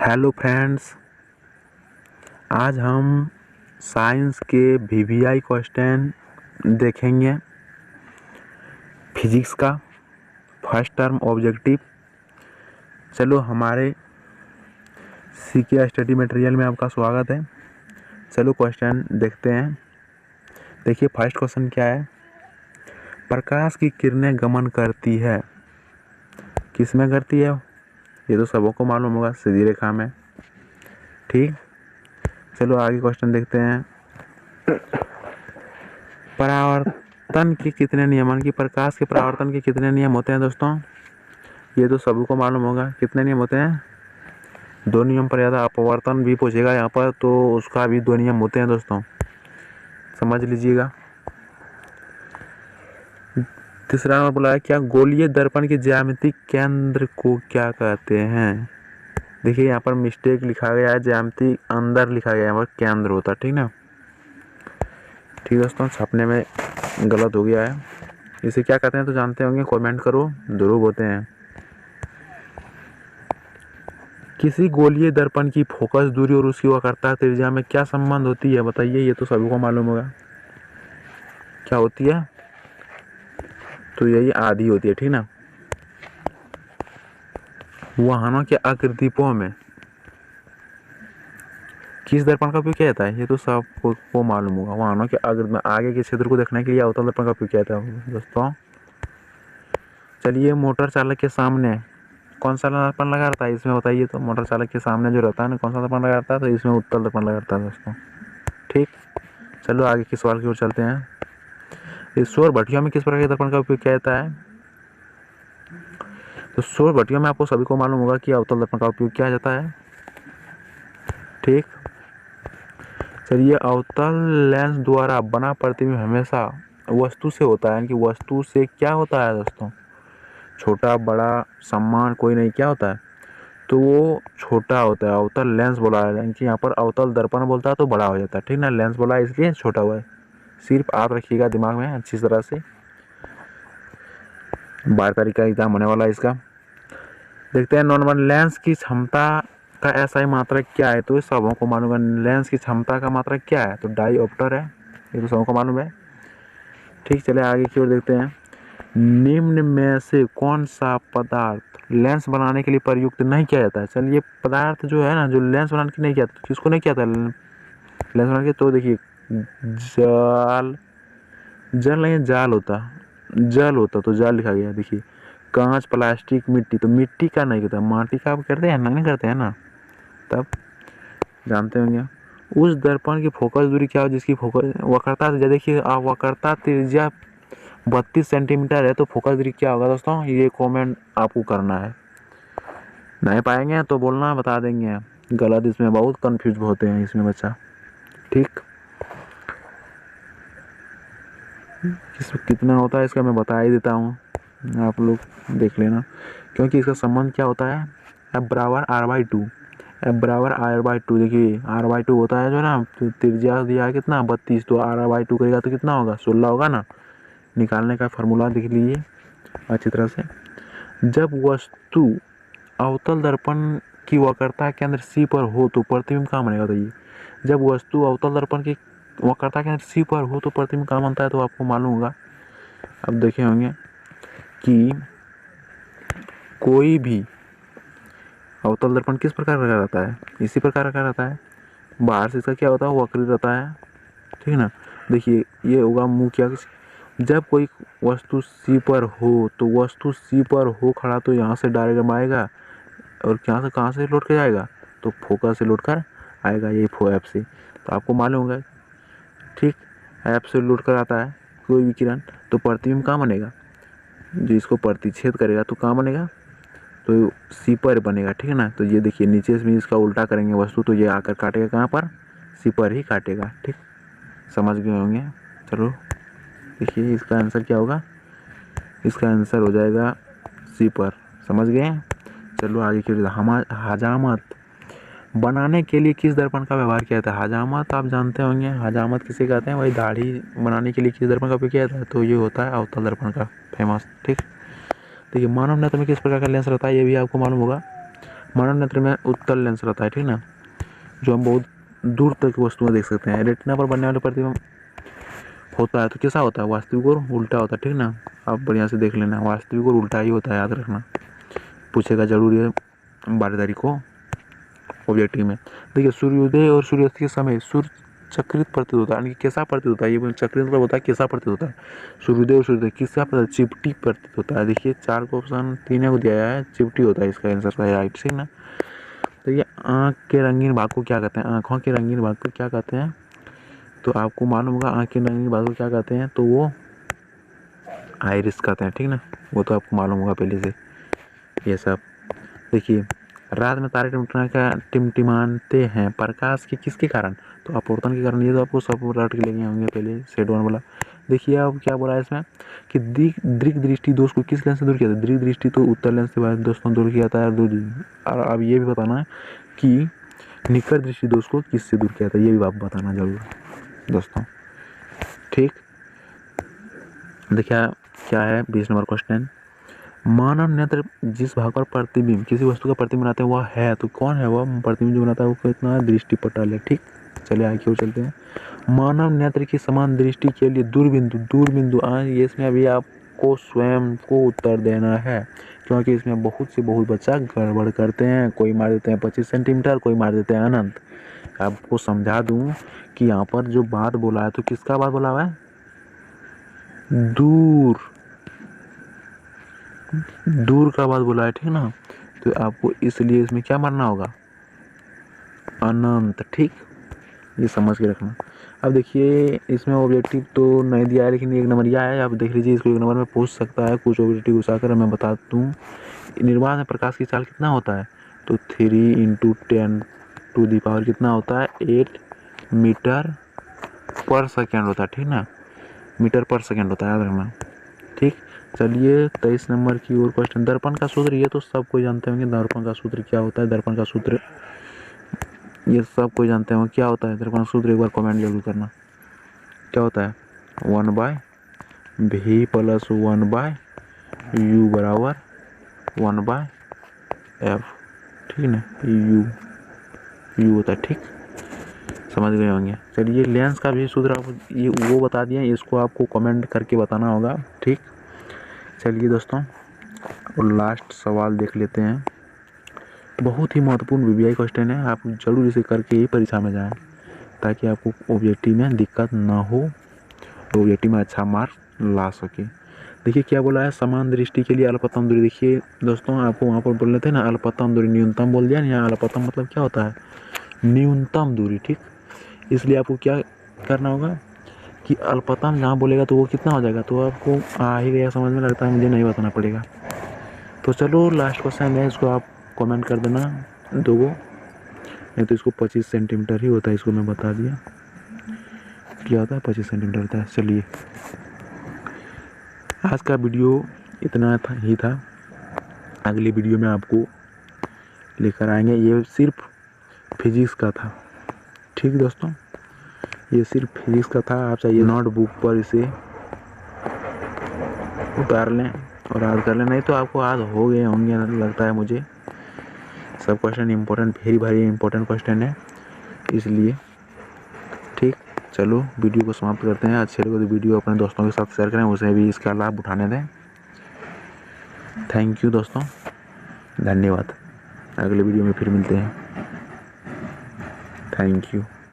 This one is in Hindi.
हेलो फ्रेंड्स, आज हम साइंस के वीवीआई क्वेश्चन देखेंगे। फिजिक्स का फर्स्ट टर्म ऑब्जेक्टिव। चलो, हमारे सीके स्टडी मटेरियल में आपका स्वागत है। चलो क्वेश्चन देखते हैं। देखिए फर्स्ट क्वेश्चन क्या है। प्रकाश की किरणें गमन करती है, किस में करती है? ये तो सबको मालूम होगा, सीधी रेखा में। ठीक, चलो आगे क्वेश्चन देखते हैं। परावर्तन के कितने नियमन की प्रकाश के परावर्तन के कितने नियम होते हैं दोस्तों? ये तो सभी को मालूम होगा। कितने नियम होते हैं? 2 नियम पर ज़्यादा अपवर्तन भी पूछेगा यहाँ पर, तो उसका भी 2 नियम होते हैं दोस्तों, समझ लीजिएगा। तीसरा नंबर बोला है, क्या गोलीय दर्पण के ज्यामितिक केंद्र को क्या कहते हैं? देखिए यहाँ पर मिस्टेक लिखा गया है, ज्यामिति अंदर लिखा गया है, यहाँ पर केंद्र होता है। ठीक ना, ठीक दोस्तों, छपने में गलत हो गया है। इसे क्या कहते हैं तो जानते होंगे, कमेंट करो। ध्रुव होते हैं। किसी गोलीय दर्पण की फोकस दूरी और उसकी वक्रता त्रिज्या में क्या संबंध होती है? बताइए, ये तो सभी को मालूम होगा। क्या होती है? तो यही आधी होती है। ठीक ना, वाहनों के आकृतियों में किस दर्पण का उपयोग किया जाता है? ये तो सबको मालूम होगा। वाहनों के आगे के क्षेत्र को देखने के लिए अवतल दर्पण का उपयोग किया जाता है दोस्तों। चलिए, मोटर चालक के सामने कौन सा दर्पण लगा रहता है इसमें? बताइए तो। मोटर चालक के सामने जो रहता है ना, कौन सा दर्पण लगा रहता है? तो इसमें उत्तल दर्पण लगा रहता है दोस्तों। ठीक, चलो आगे के सवाल की ओर चलते हैं। इस सौर भट्टियों में किस प्रकार के दर्पण का उपयोग किया जाता है? तो सौर भट्टियों में आपको सभी को मालूम होगा कि अवतल दर्पण का उपयोग किया जाता है। ठीक, चलिए, अवतल लेंस द्वारा बना प्रतिबिंब हमेशा वस्तु से होता है, यानी कि वस्तु से क्या होता है दोस्तों? छोटा बड़ा समान कोई नहीं, क्या होता है? तो वो छोटा होता है। अवतल लेंस बोला है, यानी कि यहाँ पर अवतल दर्पण बोलता है तो बड़ा हो जाता है। ठीक ना, लेंस बोला है इसलिए छोटा हुआ है। सिर्फ आप रखिएगा दिमाग में अच्छी तरह से। 12 तारीख का एग्जाम होने वाला है इसका। देखते हैं, नॉर्मल लेंस की क्षमता का एसआई मात्रक क्या है? तो सबों को मालूम है। लेंस की क्षमता का मात्रक क्या है? तो डाईऑप्टर है, ये तो सबों को मालूम है। ठीक, चले आगे की ओर देखते हैं। निम्न में से कौन सा पदार्थ लेंस बनाने के लिए प्रयुक्त नहीं किया जाता है? चलिए, पदार्थ जो है ना, जो लेंस बनाने के नहीं किया, किसको नहीं किया था लेंस बनाने के? तो देखिए, जल नहीं, जाल होता, जल होता तो जाल लिखा गया। देखिए, कांच, प्लास्टिक, मिट्टी, तो मिट्टी का नहीं करता, माटी का आप करते हैं ना, नहीं करते हैं ना, तब जानते होंगे। उस दर्पण की फोकस दूरी क्या हो जिसकी फोकस वक्रता त्रिज्या, देखिए आप, वक्रता त्रिज्या 32 सेंटीमीटर है, तो फोकस दूरी क्या होगा दोस्तों? ये कमेंट आपको करना है। नहीं पाएंगे तो बोलना, बता देंगे। गलत, इसमें बहुत कंफ्यूज होते हैं इसमें बच्चा। ठीक, इसमें कितना होता है इसका मैं बता ही देता हूँ, आप लोग देख लेना। क्योंकि इसका संबंध क्या होता है, F बराबर R/2। F बराबर R/2। देखिए R/2 होता है जो ना, तो त्रिज्या दिया है कितना, 32, तो R/2 करेगा तो कितना होगा? 16 होगा ना। निकालने का फार्मूला देख लीजिए अच्छी तरह से। जब वस्तु अवतल दर्पण की वक्रता केंद्र C पर हो तो प्रतिबिंब कहाँ बनेगा? बताइए, जब वस्तु अवतल दर्पण की वक्रता केंद्र C पर हो तो प्रतिबिंब कहाँ बनता है? तो आपको मालूम होगा, अब देखे होंगे कि कोई भी अवतल दर्पण किस प्रकार का रहता है? इसी प्रकार का रहता है। बाहर से इसका क्या होता है? वक्री रहता है। ठीक है ना, देखिए ये होगा मुंह क्या। जब कोई वस्तु C पर हो तो वस्तु C पर हो खड़ा, तो यहाँ से डायरेक्ट आएगा और कहाँ से लौट के जाएगा? तो फोकस से लौट कर आएगा, ये ऐप से। तो आपको मालूम होगा, ठीक, ऐप से लौट कर आता है कोई भी किरण, तो प्रतिबिंब कहाँ बनेगा? जो इसको प्रतिच्छेद करेगा तो कहाँ बनेगा? तो C पर बनेगा। ठीक है ना, तो ये देखिए नीचे से भी इसका उल्टा करेंगे वस्तु, तो ये आकर काटेगा कहाँ पर? C पर ही काटेगा। ठीक, समझ गए होंगे। चलो देखिए, इसका आंसर क्या होगा? इसका आंसर हो जाएगा C पर। समझ गए? चलो आगे की। हजामत बनाने के लिए किस दर्पण का व्यवहार किया जाता है? हजामत आप जानते होंगे, हजामत किसे कहते हैं? वही दाढ़ी बनाने के लिए किस दर्पण का उपयोग किया जाता है? तो ये होता है अवतल दर्पण का, फेमस। ठीक, देखिए, मानव नेत्र में किस प्रकार का लेंस रहता है? ये भी आपको मालूम होगा। मानव नेत्र में उत्तल लेंस रहता है, ठीक ना, जो हम बहुत दूर तक वस्तुएं देख सकते हैं। रेटिना पर बनने वाले प्रतिबिंब होता है तो कैसा होता है, वास्तविक और उल्टा होता है, ठीक ना। आप बढ़िया से देख लेना, वास्तविक और उल्टा ही होता है, याद रखना, पूछेगा जरूर ये 12 तारीख को ऑब्जेक्टिव में। देखिए सूर्योदय और सूर्यास्त के समय सूर्य चक्रित प्रतीत होता है, यानी कैसा प्रतीत होता है, ये चक्रित मतलब होता है कैसा प्रतीत होता है। सूर्योदय और सूर्योदय किसका प्रतीत, चिपटी प्रतीत होता है। देखिए 4 को ऑप्शन 3 को दिया है, चिपटी होता है इसका आंसर का राइट, ठीक ना। तो ये आँख के रंगीन भाग को क्या कहते हैं, आँखों के रंगीन भाग को क्या कहते हैं, तो आपको मालूम होगा आँख के रंगीन भाग को क्या कहते हैं, तो वो आइरिस कहते हैं, ठीक ना, वो तो आपको मालूम होगा पहले से ये सब। देखिए रात में तारे टिमटिमाते हैं प्रकाश के किसके कारण, तो अपवर्तन के कारण, ये तो आपको सब रट के लेके होंगे पहले सेट वन वाला। देखिए अब क्या बोला है इसमें कि दृक दृष्टि दोष को किस लेंस से दूर किया जाता है, दृक दृष्टि तो उत्तर लेंस से दोस्तों दूर किया जाता है। और अब ये भी बताना है कि निकट दृष्टि दोष को किससे दूर किया जाता है, ये भी आप बताना जरूर दोस्तों, ठीक। देखिए क्या है 20 नंबर क्वेश्चन, मानव नेत्र जिस भाग पर प्रतिबिंब किसी वस्तु का प्रतिबिंब बनाते हैं वह है, तो कौन है वह प्रतिबिंब जो बनाता है, वो कितना दृष्टिपटल है, ठीक। चलिए आगे क्यों चलते हैं। मानव नेत्र की समान दृष्टि के लिए दूरबिंदु ये इसमें अभी आपको स्वयं को उत्तर देना है, क्योंकि इसमें बहुत बच्चा गड़बड़ करते हैं, कोई मार देते हैं 25 सेंटीमीटर, कोई मार देते हैं अनंत। आपको समझा दूं कि यहाँ पर जो बात बोला है तो किसका बात बोला हुआ है, दूर का बात बोला है, ठीक ना। तो आपको इसलिए इसमें क्या मानना होगा, अनंत, ठीक, ये समझ के रखना। अब देखिए इसमें ऑब्जेक्टिव तो नहीं दिया है, लेकिन 1 नंबर यह है, आप देख लीजिए, इसको 1 नंबर में पूछ सकता है, कुछ ऑब्जेक्टिव घुसाकर मैं बता दूँ। निर्वात में प्रकाश की चाल कितना होता है, तो 3 × 10⁻⁴ कितना होता है, 8 मीटर पर सेकेंड होता है, ठीक ना, मीटर पर सेकेंड होता है, याद रखना, ठीक। चलिए 23 नंबर की ओर क्वेश्चन, दर्पण का सूत्र, ये तो सब कोई जानते होंगे, दर्पण का सूत्र क्या होता है, दर्पण का सूत्र ये सब कोई जानते होंगे क्या होता है, दर्पण सूत्र एक बार कमेंट जरूर करना, क्या होता है, 1/v + 1/u बराबर 1/f, ठीक ना, यू होता है, ठीक, समझ गए होंगे। चलिए लेंस का भी सूत्र आप ये वो बता दिए, इसको आपको कमेंट करके बताना होगा, ठीक। चलिए दोस्तों और लास्ट सवाल देख लेते हैं, बहुत ही महत्वपूर्ण वीवीआई क्वेश्चन है, आप जरूर इसे करके ही परीक्षा में जाएं, ताकि आपको ऑब्जेक्टिव में दिक्कत ना हो, ऑब्जेक्टिव में अच्छा मार्क ला सके। देखिए क्या बोला है, समान दृष्टि के लिए अल्पतम दूरी, देखिए दोस्तों आपको वहाँ पर बोल रहे थे ना अल्पतम दूरी, न्यूनतम बोल दिया ना, यहाँ अल्पतम मतलब क्या होता है, न्यूनतम दूरी, ठीक। इसलिए आपको क्या करना होगा कि अल्पतम जहाँ बोलेगा तो वो कितना हो जाएगा, तो आपको आ ही गया समझ में, लगता है मुझे नहीं बताना पड़ेगा। तो चलो लास्ट क्वेश्चन है, इसको आप कमेंट कर देना 2 गो, नहीं तो इसको 25 सेंटीमीटर ही होता है, इसको मैं बता दिया क्या होता है, 25 सेंटीमीटर होता है। चलिए आज का वीडियो इतना ही था, अगली वीडियो में आपको लेकर आएंगे, ये सिर्फ फिजिक्स का था, ठीक दोस्तों, ये सिर्फ फिजिक्स का था। आप चाहिए नोटबुक पर इसे उतार लें और याद कर लें, नहीं तो आपको याद हो गए होंगे लगता है मुझे, सब question important, very important question है, इसलिए ठीक। चलो वीडियो को समाप्त करते हैं, अच्छे लगे तो वीडियो अपने दोस्तों के साथ शेयर करें, उसे भी इसका लाभ उठाने दें। थैंक यू दोस्तों, धन्यवाद, अगले वीडियो में फिर मिलते हैं, थैंक यू।